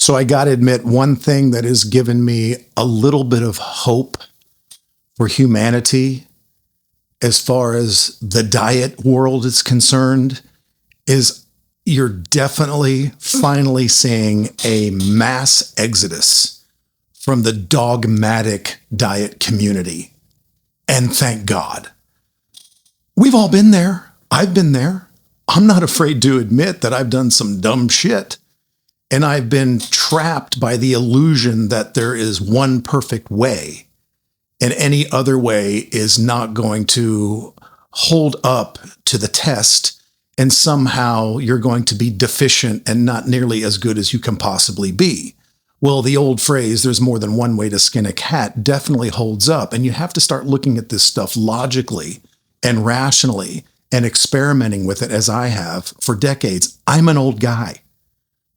So I got to admit, one thing that has given me a little bit of hope for humanity as far as the diet world is concerned is you're definitely finally seeing a mass exodus from the dogmatic diet community. And thank God. We've all been there. I've been there. I'm not afraid to admit that I've done some dumb shit. And I've been trapped by the illusion that there is one perfect way and any other way is not going to hold up to the test. And somehow you're going to be deficient and not nearly as good as you can possibly be. Well, the old phrase, there's more than one way to skin a cat, definitely holds up. And you have to start looking at this stuff logically and rationally and experimenting with it as I have for decades. I'm an old guy.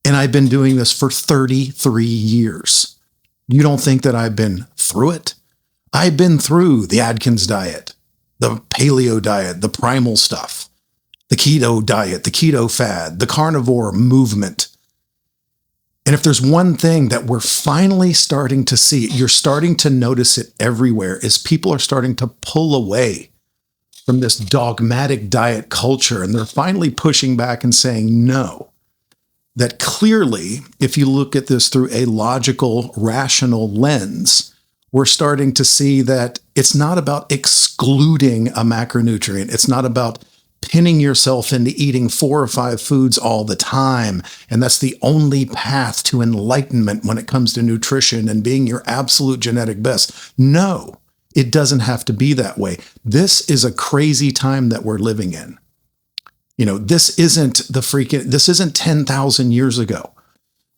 And I've been doing this for 33 years. You don't think that I've been through it? I've been through the Atkins diet, the paleo diet, the primal stuff, the keto diet, the keto fad, the carnivore movement. And if there's one thing that we're finally starting to see, you're starting to notice it everywhere, is people are starting to pull away from this dogmatic diet culture. And they're finally pushing back and saying no. That clearly, if you look at this through a logical, rational lens, we're starting to see that it's not about excluding a macronutrient. It's not about pinning yourself into eating 4 or 5 foods all the time. And that's the only path to enlightenment when it comes to nutrition and being your absolute genetic best. No, it doesn't have to be that way. This is a crazy time that we're living in. You know, this isn't 10,000 years ago.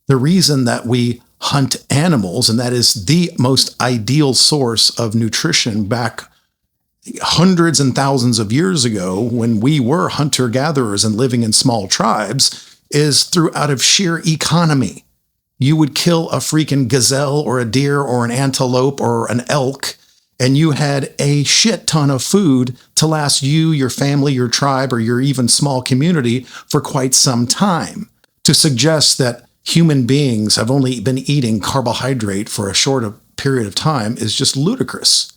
The reason that we hunt animals, and that is the most ideal source of nutrition back hundreds and thousands of years ago when we were hunter-gatherers and living in small tribes, is out of sheer economy. You would kill a freaking gazelle or a deer or an antelope or an elk, and you had a shit ton of food to last you, your family, your tribe, or your even small community for quite some time. To suggest that human beings have only been eating carbohydrate for a short period of time is just ludicrous.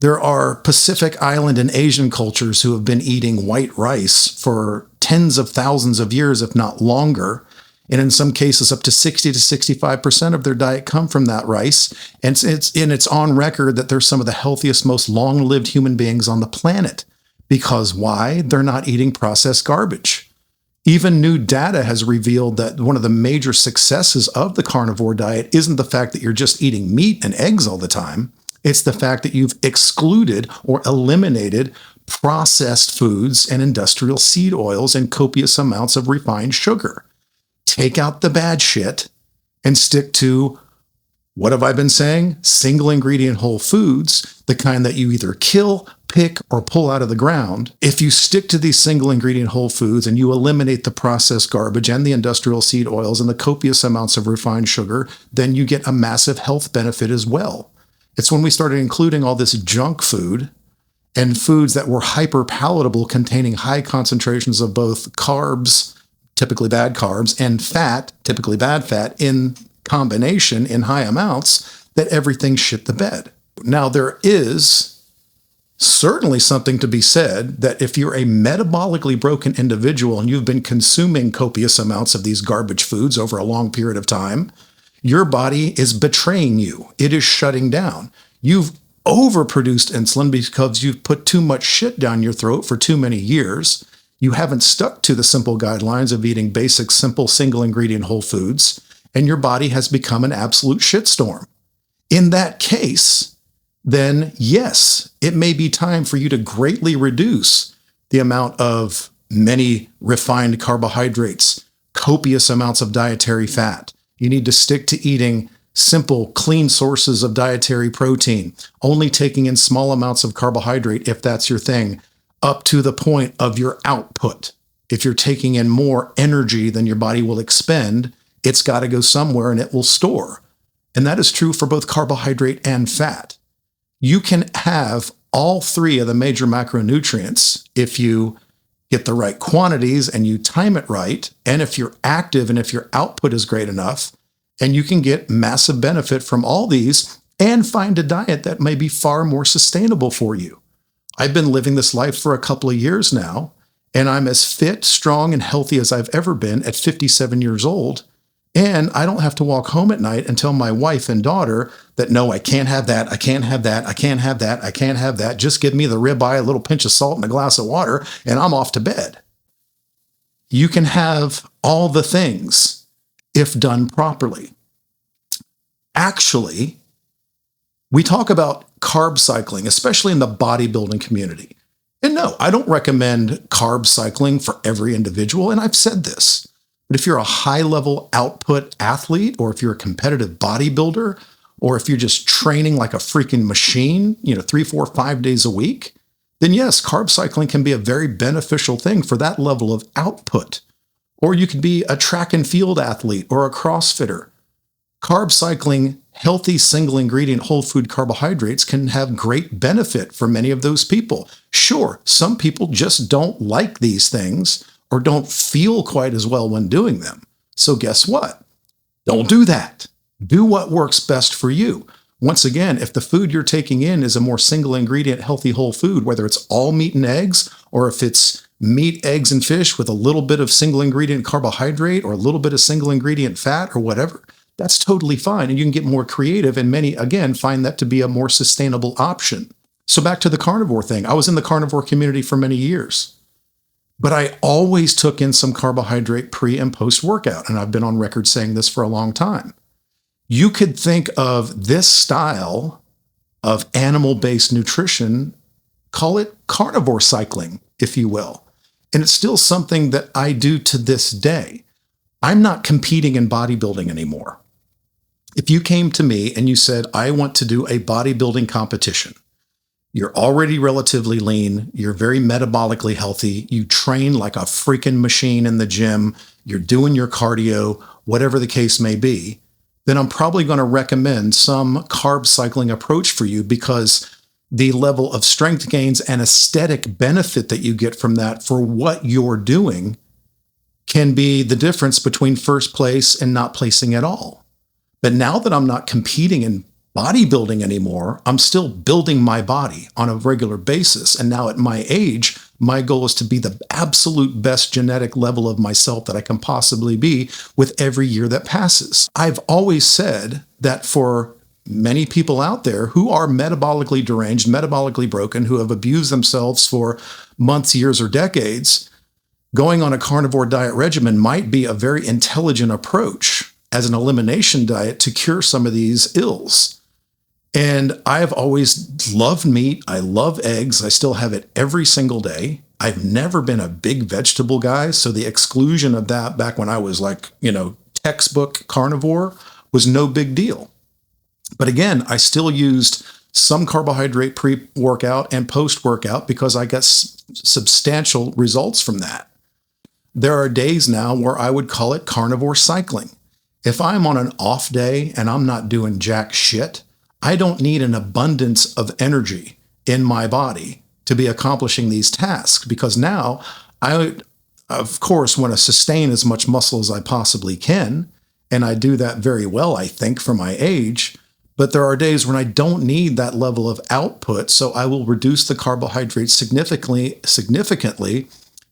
There are Pacific Island and Asian cultures who have been eating white rice for tens of thousands of years, if not longer. And in some cases, up to 60 to 65% of their diet come from that rice. And it's on record that they're some of the healthiest, most long-lived human beings on the planet. Because why? They're not eating processed garbage. Even new data has revealed that one of the major successes of the carnivore diet isn't the fact that you're just eating meat and eggs all the time. It's the fact that you've excluded or eliminated processed foods and industrial seed oils and copious amounts of refined sugar. Take out the bad shit and stick to, what have I been saying? Single ingredient whole foods, the kind that you either kill, pick, or pull out of the ground. If you stick to these single ingredient whole foods and you eliminate the processed garbage and the industrial seed oils and the copious amounts of refined sugar, then you get a massive health benefit as well. It's when we started including all this junk food and foods that were hyper palatable, containing high concentrations of both carbs, typically bad carbs, and fat, typically bad fat, in combination in high amounts, that everything shit the bed. Now, there is certainly something to be said that if you're a metabolically broken individual and you've been consuming copious amounts of these garbage foods over a long period of time, your body is betraying you. It is shutting down. You've overproduced insulin because you've put too much shit down your throat for too many years. You haven't stuck to the simple guidelines of eating basic, simple, single ingredient whole foods, and your body has become an absolute shitstorm. In that case, then yes, it may be time for you to greatly reduce the amount of many refined carbohydrates, copious amounts of dietary fat. You need to stick to eating simple, clean sources of dietary protein, only taking in small amounts of carbohydrate if that's your thing, up to the point of your output. If you're taking in more energy than your body will expend, it's got to go somewhere and it will store. And that is true for both carbohydrate and fat. You can have all 3 of the major macronutrients if you get the right quantities and you time it right, and if you're active and if your output is great enough, And you can get massive benefit from all these and find a diet that may be far more sustainable for you. I've been living this life for a couple of years now, and I'm as fit, strong, and healthy as I've ever been at 57 years old. And I don't have to walk home at night and tell my wife and daughter that, no, I can't have that, I can't have that, I can't have that, I can't have that. Just give me the ribeye, a little pinch of salt, and a glass of water, and I'm off to bed. You can have all the things if done properly. Actually, we talk about carb cycling, especially in the bodybuilding community. And no, I don't recommend carb cycling for every individual, and I've said this. But if you're a high-level output athlete, or if you're a competitive bodybuilder, or if you're just training like a freaking machine, 3, 4, 5 days a week, then yes, carb cycling can be a very beneficial thing for that level of output. Or you could be a track and field athlete or a CrossFitter. Carb cycling, healthy single ingredient whole food carbohydrates can have great benefit for many of those people. Sure, some people just don't like these things or don't feel quite as well when doing them. So guess what? Don't do that. Do what works best for you. Once again, if the food you're taking in is a more single ingredient, healthy whole food, whether it's all meat and eggs, or if it's meat, eggs, and fish with a little bit of single ingredient carbohydrate or a little bit of single ingredient fat or whatever, that's totally fine. And you can get more creative, and many, again, find that to be a more sustainable option. So back to the carnivore thing. I was in the carnivore community for many years, but I always took in some carbohydrate pre and post workout. And I've been on record saying this for a long time. You could think of this style of animal-based nutrition, call it carnivore cycling, if you will. And it's still something that I do to this day. I'm not competing in bodybuilding anymore. If you came to me and you said, I want to do a bodybuilding competition, you're already relatively lean, you're very metabolically healthy, you train like a freaking machine in the gym, you're doing your cardio, whatever the case may be, then I'm probably going to recommend some carb cycling approach for you, because the level of strength gains and aesthetic benefit that you get from that for what you're doing can be the difference between first place and not placing at all. But now that I'm not competing in bodybuilding anymore, I'm still building my body on a regular basis. And now at my age, my goal is to be the absolute best genetic level of myself that I can possibly be with every year that passes. I've always said that for many people out there who are metabolically deranged, metabolically broken, who have abused themselves for months, years, or decades, going on a carnivore diet regimen might be a very intelligent approach as an elimination diet to cure some of these ills. And I've always loved meat. I love eggs. I still have it every single day. I've never been a big vegetable guy. So the exclusion of that back when I was like, textbook carnivore was no big deal. But again, I still used some carbohydrate pre-workout and post-workout because I got substantial results from that. There are days now where I would call it carnivore cycling. If I'm on an off day and I'm not doing jack shit, I don't need an abundance of energy in my body to be accomplishing these tasks, because now I, of course, want to sustain as much muscle as I possibly can. And I do that very well, I think, for my age. But there are days when I don't need that level of output, so I will reduce the carbohydrates significantly,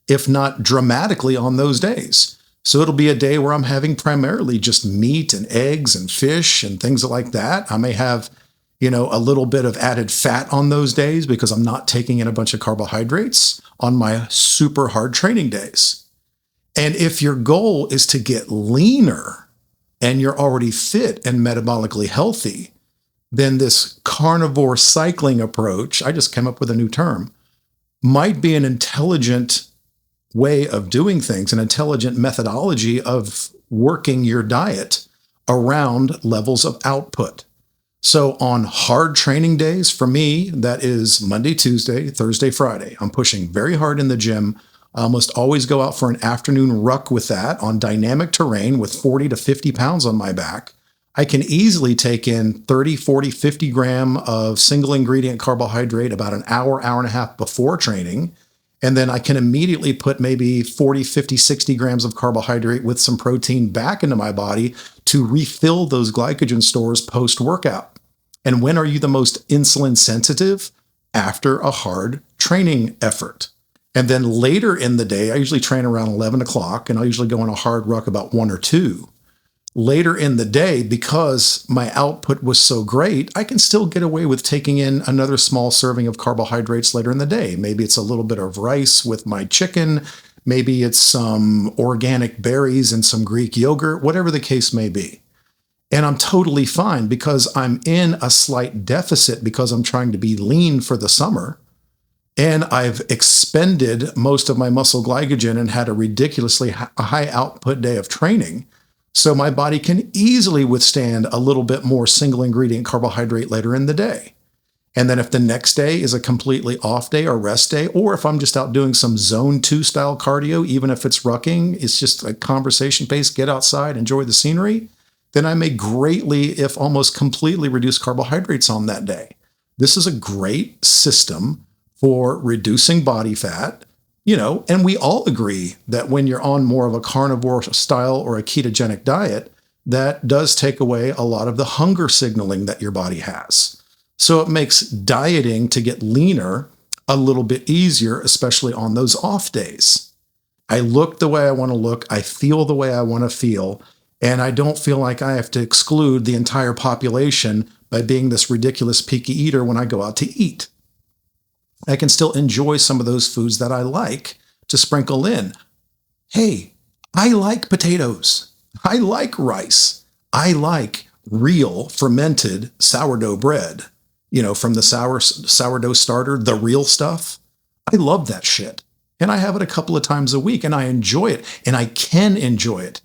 if not dramatically, on those days. So it'll be a day where I'm having primarily just meat and eggs and fish and things like that. I may have, a little bit of added fat on those days because I'm not taking in a bunch of carbohydrates on my super hard training days. And if your goal is to get leaner and you're already fit and metabolically healthy, then this carnivore cycling approach, I just came up with a new term, might be an intelligent way of doing things, an intelligent methodology of working your diet around levels of output. So on hard training days, for me, that is Monday, Tuesday, Thursday, Friday. I'm pushing very hard in the gym. I almost always go out for an afternoon ruck with that on dynamic terrain with 40 to 50 pounds on my back. I can easily take in 30, 40, 50 gram of single ingredient carbohydrate about an hour, hour and a half before training. And then I can immediately put maybe 40, 50, 60 grams of carbohydrate with some protein back into my body to refill those glycogen stores post-workout. And when are you the most insulin sensitive? After a hard training effort. And then later in the day, I usually train around 11 o'clock, and I usually go on a hard ruck about 1 or 2. Later in the day, because my output was so great, I can still get away with taking in another small serving of carbohydrates later in the day. Maybe it's a little bit of rice with my chicken. Maybe it's some organic berries and some Greek yogurt, whatever the case may be. And I'm totally fine because I'm in a slight deficit because I'm trying to be lean for the summer. And I've expended most of my muscle glycogen and had a ridiculously high output day of training. So my body can easily withstand a little bit more single ingredient carbohydrate later in the day. And then if the next day is a completely off day or rest day, or if I'm just out doing some zone 2 style cardio, even if it's rucking, it's just a conversation pace, get outside, enjoy the scenery, then I may greatly, if almost completely, reduce carbohydrates on that day. This is a great system for reducing body fat, and we all agree that when you're on more of a carnivore style or a ketogenic diet, that does take away a lot of the hunger signaling that your body has. So it makes dieting to get leaner a little bit easier, especially on those off days. I look the way I want to look, I feel the way I want to feel, and I don't feel like I have to exclude the entire population by being this ridiculous picky eater when I go out to eat. I can still enjoy some of those foods that I like to sprinkle in. Hey, I like potatoes. I like rice. I like real fermented sourdough bread, from the sourdough starter, the real stuff. I love that shit. And I have it a couple of times a week and I enjoy it. And I can enjoy it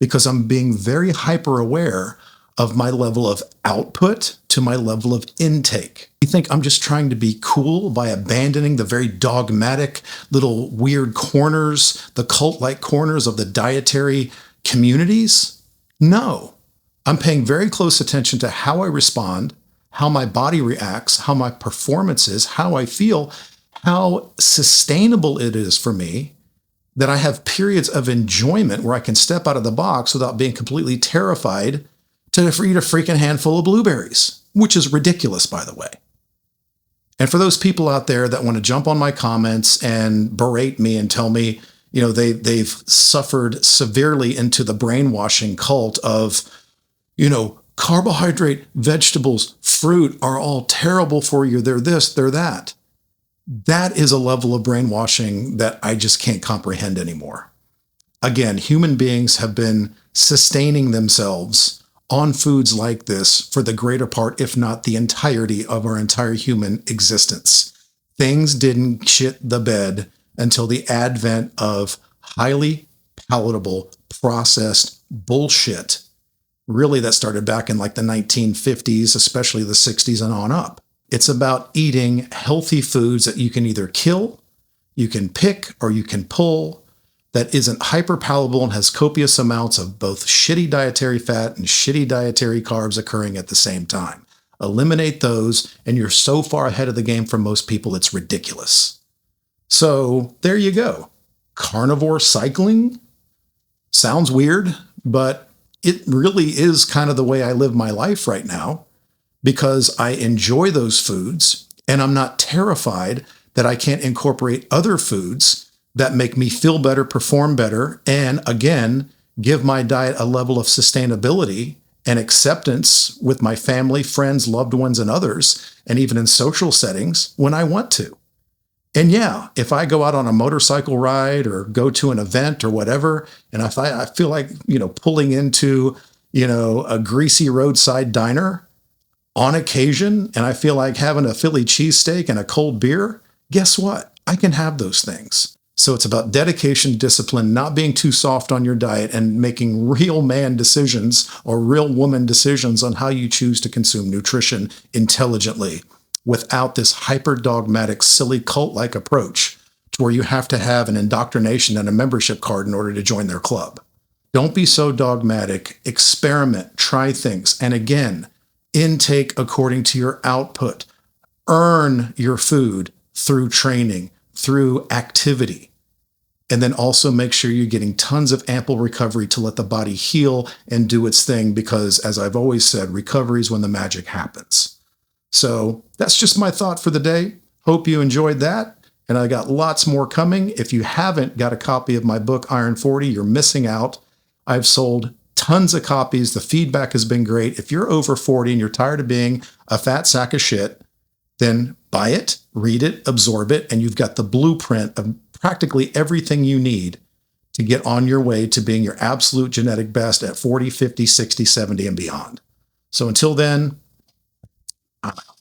because I'm being very hyper aware of my level of output to my level of intake. You think I'm just trying to be cool by abandoning the very dogmatic little weird corners, the cult-like corners of the dietary communities? No. I'm paying very close attention to how I respond, how my body reacts, how my performance is, how I feel, how sustainable it is for me, that I have periods of enjoyment where I can step out of the box without being completely terrified to eat a freaking handful of blueberries, which is ridiculous, by the way. And for those people out there that want to jump on my comments and berate me and tell me, they've suffered severely into the brainwashing cult of, carbohydrate, vegetables, fruit are all terrible for you. They're this, they're that. That is a level of brainwashing that I just can't comprehend anymore. Again, human beings have been sustaining themselves on foods like this for the greater part, if not the entirety of our entire human existence. Things didn't shit the bed until the advent of highly palatable, processed bullshit. Really, that started back in like the 1950s, especially the 60s and on up. It's about eating healthy foods that you can either kill, you can pick, or you can pull, that isn't hyper palatable and has copious amounts of both shitty dietary fat and shitty dietary carbs occurring at the same time. Eliminate those, and you're so far ahead of the game from most people, it's ridiculous. So there you go. Carnivore cycling? Sounds weird, but it really is kind of the way I live my life right now because I enjoy those foods and I'm not terrified that I can't incorporate other foods that make me feel better, perform better, and again, give my diet a level of sustainability and acceptance with my family, friends, loved ones, and others, and even in social settings when I want to. And yeah, if I go out on a motorcycle ride or go to an event or whatever, and if I feel like, pulling into, a greasy roadside diner on occasion, and I feel like having a Philly cheesesteak and a cold beer, guess what? I can have those things. So it's about dedication, discipline, not being too soft on your diet, and making real man decisions or real woman decisions on how you choose to consume nutrition intelligently without this hyper-dogmatic, silly cult-like approach to where you have to have an indoctrination and a membership card in order to join their club. Don't be so dogmatic. Experiment, try things. And again, intake according to your output. Earn your food through training, through activity. And then also make sure you're getting tons of ample recovery to let the body heal and do its thing, because as I've always said, recovery is when the magic happens. So that's just my thought for the day. Hope you enjoyed that. And I got lots more coming. If you haven't got a copy of my book, Iron 40, you're missing out. I've sold tons of copies. The feedback has been great. If you're over 40 and you're tired of being a fat sack of shit, then buy it, read it, absorb it, and you've got the blueprint of practically everything you need to get on your way to being your absolute genetic best at 40, 50, 60, 70, and beyond. So until then, I'm out.